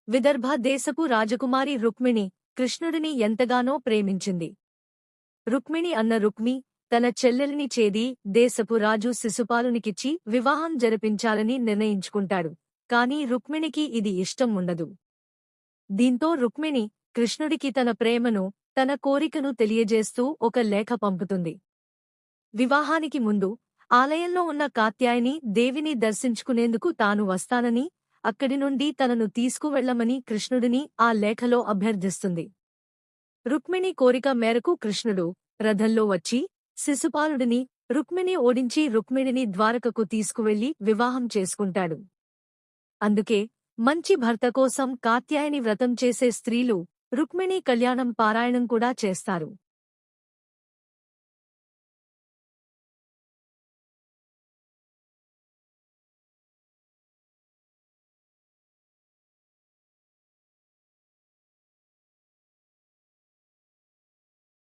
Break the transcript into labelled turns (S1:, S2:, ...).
S1: విదర్భ దేశపు రాజకుమారి రుక్మిణి కృష్ణుడిని ఎంతగానో ప్రేమించింది. రుక్మిణి అన్న రుక్మి తన చెల్లెలిని చేది దేశపు రాజు శిశుపాలునికిచ్చి వివాహం జరిపించాలని నిర్ణయించుకుంటాడు. కాని రుక్మిణికి ఇది ఇష్టం ఉండదు. దీంతో రుక్మిణి కృష్ణుడికి తన ప్రేమను, తన కోరికను తెలియజేస్తూ ఒక లేఖ పంపుతుంది. వివాహానికి ముందు ఆలయంలో ఉన్న కాత్యాయని దేవిని దర్శించుకునేందుకు తాను వస్తానని, అక్కడి నుండి తనను తీసుకువెళ్లమని కృష్ణుడిని ఆ లేఖలో అభ్యర్థిస్తుంది. రుక్మిణి కోరిక మేరకు కృష్ణుడు రథంలో వచ్చి శిశుపాలుడిని, రుక్మిణి ఓడించి రుక్మిణిని ద్వారకకు తీసుకువెళ్లి వివాహం చేసుకుంటాడు. అందుకే మంచి భర్త కోసం కాత్యాయని వ్రతం చేసే స్త్రీలు రుక్మిణీ కళ్యాణం పారాయణం కూడా చేస్తారు.